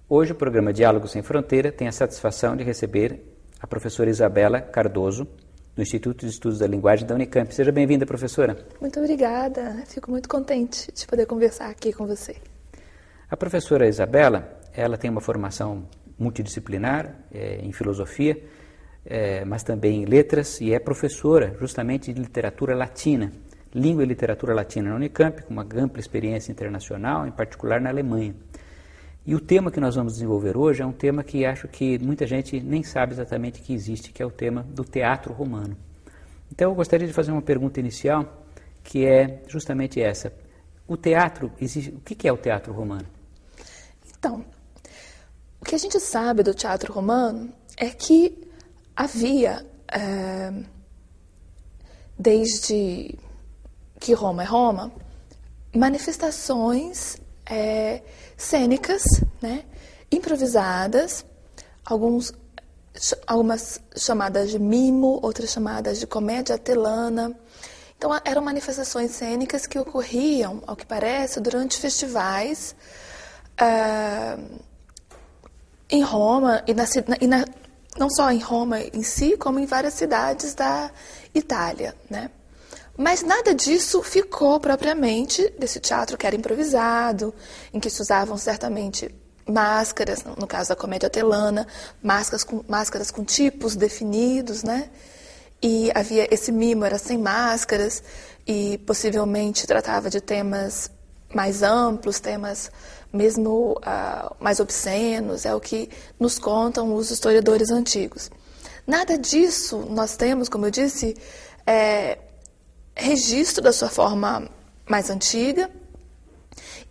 Hoje o programa Diálogo Sem Fronteira tem a satisfação de receber a professora Isabela Cardoso, do Instituto de Estudos da Linguagem da Unicamp. Seja bem-vinda, professora. Muito obrigada. Fico muito contente de poder conversar aqui com você. A professora Isabela, ela tem uma formação multidisciplinar em filosofia, mas também em letras, e é professora justamente de literatura latina, língua e literatura latina na Unicamp, com uma ampla experiência internacional, em particular na Alemanha. E o tema que nós vamos desenvolver hoje é um tema que acho que muita gente nem sabe exatamente que existe, que é o tema do teatro romano. Então eu gostaria de fazer uma pergunta inicial, que é justamente essa. O teatro, o que é o teatro romano? Então, o que a gente sabe do teatro romano é que havia, desde que Roma é Roma, manifestações cênicas, né, improvisadas, algumas chamadas de mimo, outras chamadas de comédia atelana. Então, eram manifestações cênicas que ocorriam, ao que parece, durante festivais em Roma, não só em Roma em si, como em várias cidades da Itália, né? Mas nada disso ficou propriamente desse teatro que era improvisado, em que se usavam certamente máscaras, no caso da comédia atelana, máscaras com tipos definidos, né? E havia esse mimo, era sem máscaras, e possivelmente tratava de temas mais amplos, temas mesmo mais obscenos, é o que nos contam os historiadores antigos. Nada disso nós temos, como eu disse, registro da sua forma mais antiga,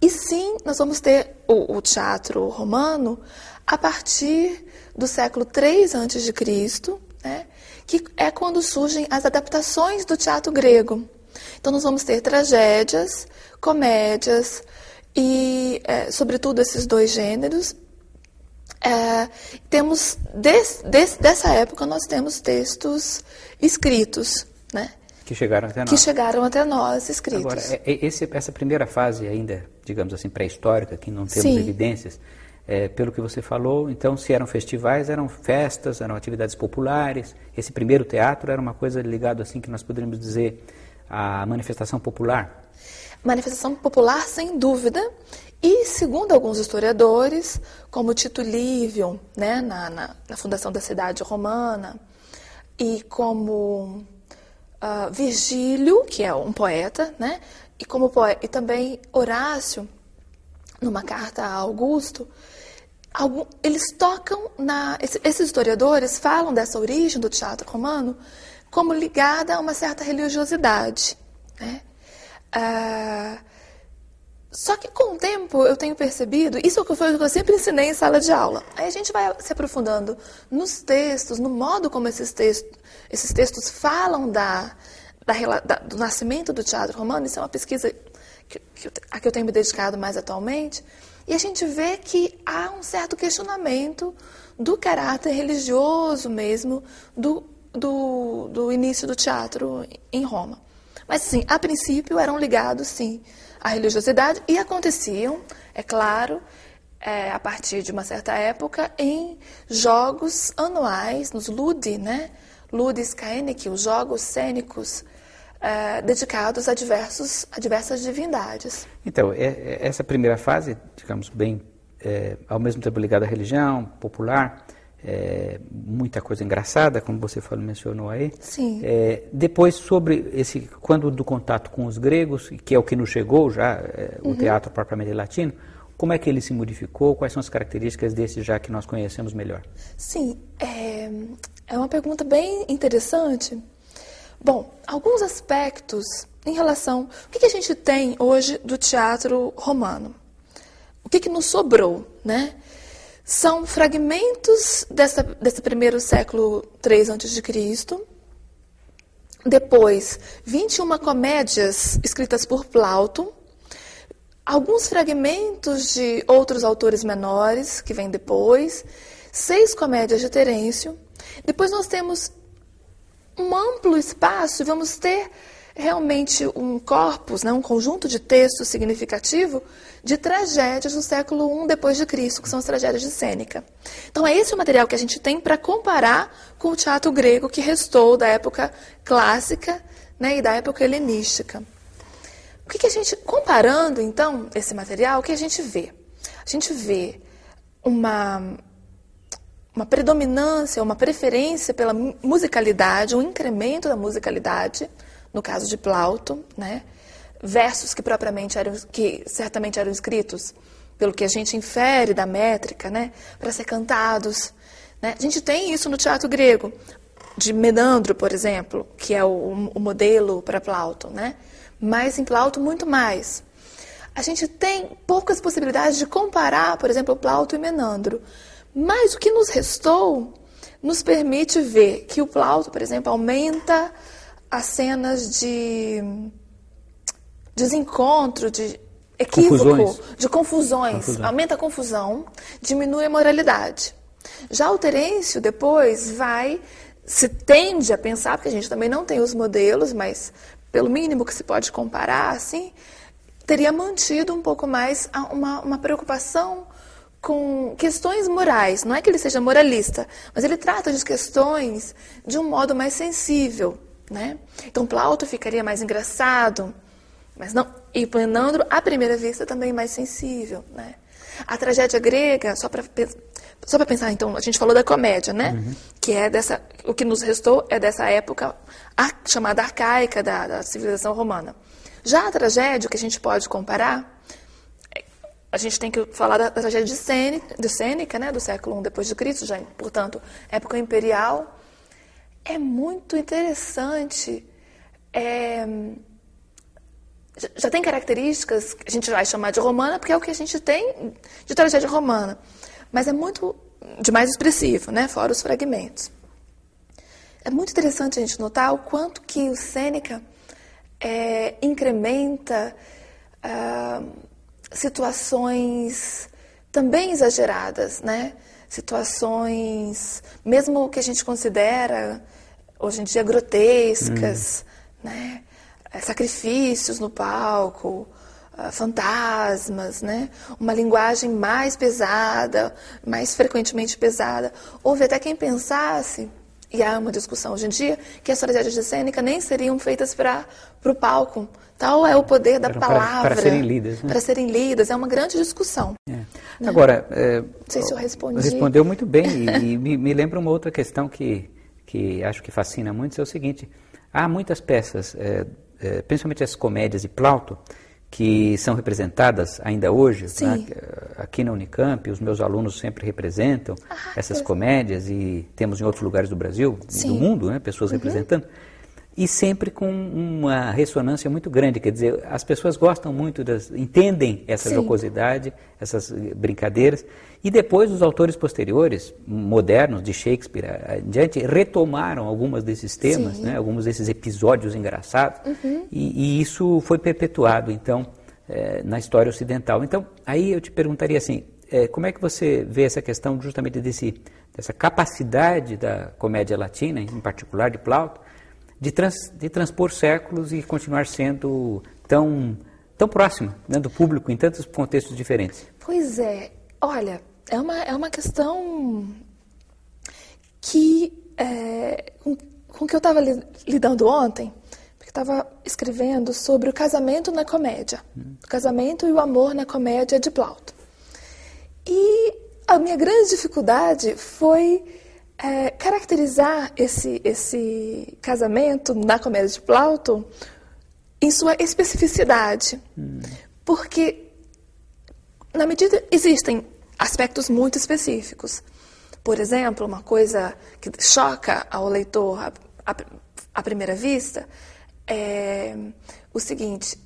e sim, nós vamos ter o teatro romano a partir do século III a.C., né, que é quando surgem as adaptações do teatro grego. Então, nós vamos ter tragédias, comédias e, sobretudo, esses dois gêneros. Temos, dessa época, nós temos textos escritos, né? Que chegaram até nós. Que chegaram até nós, escritos. Agora, essa primeira fase ainda, digamos assim, pré-histórica, que não temos evidências, pelo que você falou, então, se eram festivais, eram festas, eram atividades populares. Esse primeiro teatro era uma coisa ligada, assim, que nós poderíamos dizer, à manifestação popular. Manifestação popular, sem dúvida. E, segundo alguns historiadores, como Tito Livio, né, na fundação da cidade romana, e como Virgílio, que é um poeta, né, e também Horácio, numa carta a Augusto, eles tocam esses historiadores falam dessa origem do teatro romano como ligada a uma certa religiosidade, né? Só que com o tempo eu tenho percebido, isso foi o que eu sempre ensinei em sala de aula. Aí a gente vai se aprofundando nos textos, no modo como esses textos falam do nascimento do teatro romano. Isso é uma pesquisa a que eu tenho me dedicado mais atualmente. E a gente vê que há um certo questionamento do caráter religioso mesmo do início do teatro em Roma. Mas, sim, a princípio eram ligados, sim, à religiosidade e aconteciam, é claro, a partir de uma certa época, em jogos anuais, nos ludi, né? Ludis scaenici, os jogos cênicos dedicados a diversas divindades. Então, essa primeira fase, digamos, bem, ao mesmo tempo ligada à religião, popular, muita coisa engraçada, como você mencionou aí. Sim. Depois, quando do contato com os gregos, que é o que nos chegou já, o teatro propriamente latino, como é que ele se modificou? Quais são as características desse já que nós conhecemos melhor? Sim, é uma pergunta bem interessante. Bom, alguns aspectos em relação... O que a gente tem hoje do teatro romano? O que nos sobrou, né? São fragmentos desse primeiro século III a.C., depois 21 comédias escritas por Plauto, alguns fragmentos de outros autores menores, que vêm depois, 6 comédias de Terêncio. Depois nós temos um amplo espaço e vamos ter realmente um corpus, né, um conjunto de textos significativo de tragédias do século I depois de Cristo, que são as tragédias de Sêneca. Então é esse o material que a gente tem para comparar com o teatro grego que restou da época clássica, né, e da época helenística. O que a gente, comparando então esse material, o que a gente vê? A gente vê uma predominância, uma preferência pela musicalidade, um incremento da musicalidade, no caso de Plauto, né? Versos que certamente eram escritos, pelo que a gente infere da métrica, né? Para ser cantados, né? A gente tem isso no teatro grego, de Menandro, por exemplo, que é o modelo para Plauto, né? Mas em Plauto muito mais. A gente tem poucas possibilidades de comparar, por exemplo, Plauto e Menandro. Mas o que nos restou nos permite ver que o Plauto, por exemplo, aumenta as cenas de desencontro, de equívoco, de confusões. Aumenta a confusão, diminui a moralidade. Já o Terêncio depois se tende a pensar, porque a gente também não tem os modelos, mas pelo mínimo que se pode comparar, assim, teria mantido um pouco mais uma preocupação com questões morais. Não é que ele seja moralista, mas ele trata de questões de um modo mais sensível, né? Então Plauto ficaria mais engraçado, mas não. E Menandro, à primeira vista, também mais sensível, né? A tragédia grega, só para pensar, então, a gente falou da comédia, né? Uhum. Que é o que nos restou é dessa época chamada arcaica da civilização romana. Já a tragédia, que a gente pode comparar, a gente tem que falar da tragédia de Sêneca, né, do século I depois de Cristo, já, portanto, época imperial. É muito interessante. Já tem características que a gente vai chamar de romana, porque é o que a gente tem de tragédia romana. Mas é muito de mais expressivo, né, fora os fragmentos. É muito interessante a gente notar o quanto que o Sêneca incrementa situações também exageradas, né? Situações, mesmo que a gente considera hoje em dia grotescas, né? Sacrifícios no palco, fantasmas, né? Uma linguagem mais pesada, mais frequentemente pesada. Houve até quem pensasse, e há uma discussão hoje em dia, que as tragédias de Sêneca nem seriam feitas para o palco. Tal é o poder da palavra. Para serem lidas. Né? Para serem lidas. É uma grande discussão. Né? Agora, não sei se eu respondi. Respondeu muito bem e me lembra uma outra questão que acho que fascina muito, é o seguinte. Há muitas peças, principalmente as comédias de Plauto, que são representadas ainda hoje, né? Aqui na Unicamp, os meus alunos sempre representam essas comédias e temos em outros lugares do Brasil e do mundo, né? Pessoas representando, e sempre com uma ressonância muito grande, quer dizer, as pessoas gostam muito, entendem essa jocosidade, essas brincadeiras, e depois os autores posteriores, modernos, de Shakespeare em diante, retomaram algumas desses temas, né, alguns desses episódios engraçados, e isso foi perpetuado, então, na história ocidental. Então, aí eu te perguntaria assim, como é que você vê essa questão justamente dessa capacidade da comédia latina, em particular de Plauto, de transpor séculos e continuar sendo tão próxima, né, do público em tantos contextos diferentes? Pois é. Olha, é uma questão que com que eu estava lidando ontem, porque estava escrevendo sobre o casamento na comédia, o casamento e o amor na comédia de Plauto. E a minha grande dificuldade foi caracterizar esse casamento na comédia de Plauto em sua especificidade. Porque, na medida, existem aspectos muito específicos. Por exemplo, uma coisa que choca ao leitor à primeira vista é o seguinte: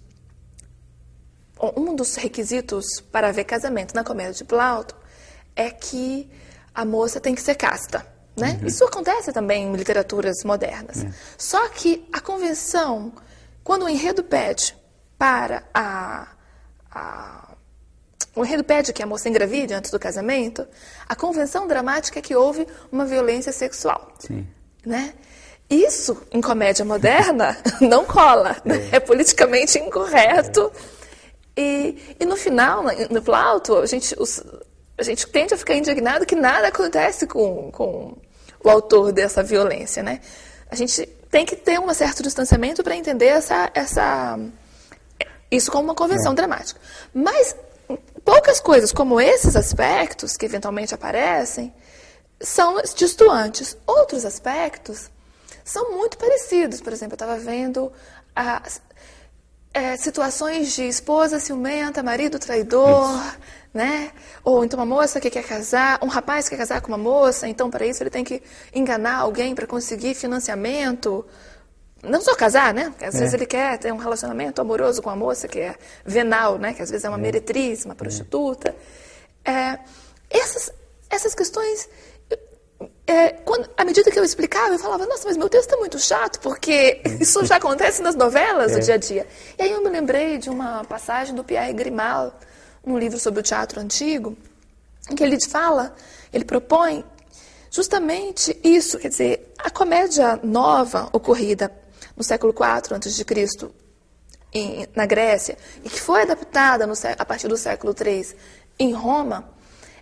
um dos requisitos para ver casamento na comédia de Plauto é que a moça tem que ser casta. Né? Isso acontece também em literaturas modernas. Só que a convenção, quando o enredo pede para o enredo pede que a moça engravide antes do casamento, a convenção dramática é que houve uma violência sexual. Né? Isso, em comédia moderna, não cola. É politicamente incorreto. E no final, no Plauto, a gente tende a ficar indignado que nada acontece com o autor dessa violência, né? A gente tem que ter um certo distanciamento para entender isso como uma convenção dramática. Mas poucas coisas como esses aspectos que eventualmente aparecem são distantes. Outros aspectos são muito parecidos. Por exemplo, eu estava vendo situações de esposa ciumenta, marido traidor, né? Ou então uma moça que quer casar, um rapaz que quer casar com uma moça, então para isso ele tem que enganar alguém para conseguir financiamento. Não só casar, né? Porque às vezes ele quer ter um relacionamento amoroso com a moça que é venal, né? Que às vezes é uma meretriz, uma prostituta. Essas questões, à medida que eu explicava, eu falava, nossa, mas meu texto é muito chato, porque isso já acontece nas novelas do dia a dia. E aí eu me lembrei de uma passagem do Pierre Grimal, num livro sobre o teatro antigo, em que ele propõe justamente isso, quer dizer, a comédia nova ocorrida no século IV a.C., na Grécia, e que foi adaptada a partir do século III em Roma,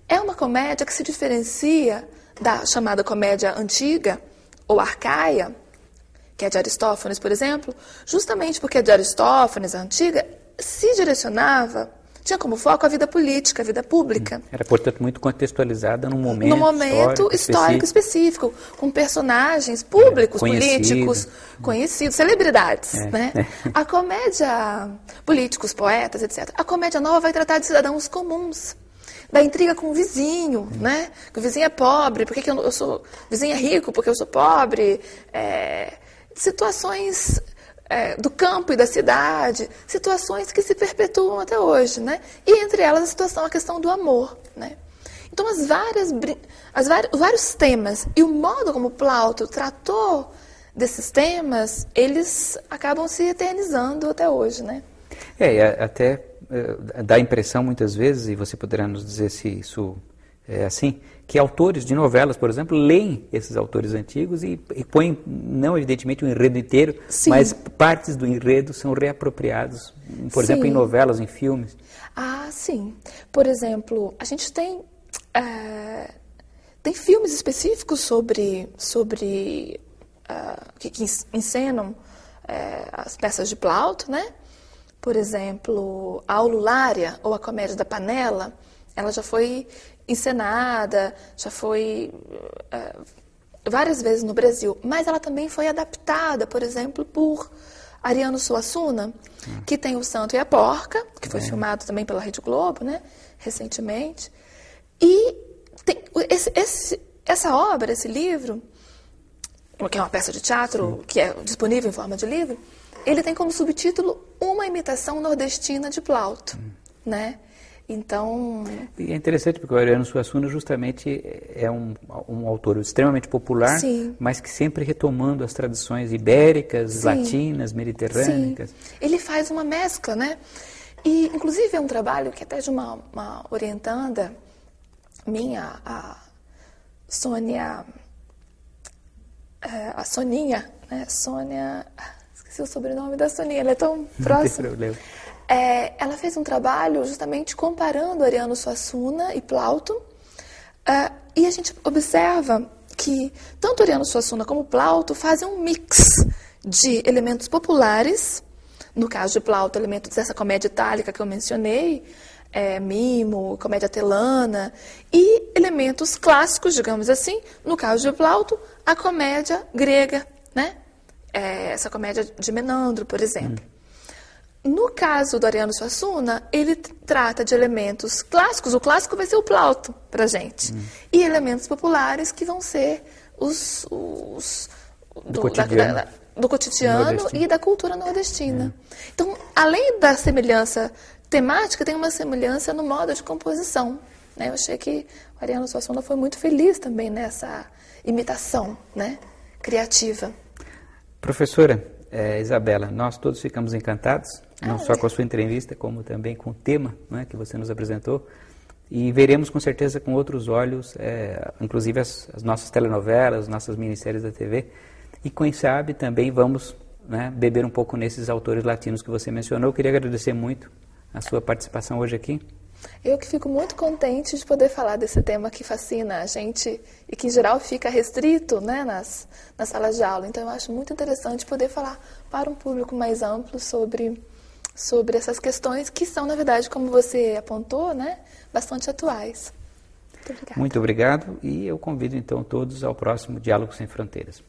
é uma comédia que se diferencia da chamada comédia antiga, ou arcaia, que é de Aristófanes, por exemplo, justamente porque a de Aristófanes, a antiga, se direcionava, tinha como foco a vida política, a vida pública. Era, portanto, muito contextualizada num momento histórico específico, com personagens públicos, políticos, conhecidos, celebridades. Né? A comédia, políticos, poetas, etc. A comédia nova vai tratar de cidadãos comuns, da intriga com o vizinho, né? Que o vizinho é pobre, por que eu sou... O vizinho é rico porque eu sou pobre. Situações do campo e da cidade, situações que se perpetuam até hoje, né? E entre elas a questão do amor, né? Então os vários temas e o modo como Plauto tratou desses temas, eles acabam se eternizando até hoje, né? Até dá a impressão muitas vezes, e você poderá nos dizer se isso é assim, que autores de novelas, por exemplo, leem esses autores antigos e põem, não evidentemente o enredo inteiro, Sim. mas partes do enredo são reapropriados, por exemplo, em novelas, em filmes. Ah, sim. Por exemplo, a gente tem filmes específicos que encenam as peças de Plauto, né? Por exemplo, a Aululária, ou a Comédia da Panela, ela já foi encenada, já foi várias vezes no Brasil, mas ela também foi adaptada, por exemplo, por Ariano Suassuna, que tem O Santo e a Porca, que foi filmado também pela Rede Globo, né, recentemente. E tem essa obra, esse livro, que é uma peça de teatro, que é disponível em forma de livro, ele tem como subtítulo Uma Imitação Nordestina de Plauto, né? Então... E é interessante porque o Ariano Suassuna justamente é um autor extremamente popular, Sim. mas que sempre retomando as tradições ibéricas, Sim. latinas, mediterrânicas. Sim. Ele faz uma mescla, né? E, inclusive, é um trabalho que até de uma orientanda minha, a Sônia... a Soninha, né? Sônia... Esqueci o sobrenome da Soninha, ela é tão próxima. Não tem problema. Ela fez um trabalho justamente comparando Ariano Suassuna e Plauto, e a gente observa que tanto Ariano Suassuna como Plauto fazem um mix de elementos populares, no caso de Plauto, elementos dessa comédia itálica que eu mencionei, mimo, comédia telana, e elementos clássicos, digamos assim, no caso de Plauto, a comédia grega, né? Essa comédia de Menandro, por exemplo. No caso do Ariano Suassuna, ele trata de elementos clássicos. O clássico vai ser o Plauto para a gente. E elementos populares que vão ser do cotidiano e da cultura nordestina. Então, além da semelhança temática, tem uma semelhança no modo de composição, né? Eu achei que o Ariano Suassuna foi muito feliz também nessa imitação, né, criativa. Professora Isabela, nós todos ficamos encantados, não só com a sua entrevista, como também com o tema, né, que você nos apresentou, e veremos com certeza com outros olhos, inclusive as nossas telenovelas, nossas minisséries da TV, e quem sabe também vamos, né, beber um pouco nesses autores latinos que você mencionou. Eu queria agradecer muito a sua participação hoje aqui. Eu que fico muito contente de poder falar desse tema que fascina a gente e que, em geral, fica restrito, né, nas salas de aula. Então, eu acho muito interessante poder falar para um público mais amplo sobre essas questões que são, na verdade, como você apontou, né, bastante atuais. Muito obrigada. Muito obrigado e eu convido, então, todos ao próximo Diálogo Sem Fronteiras.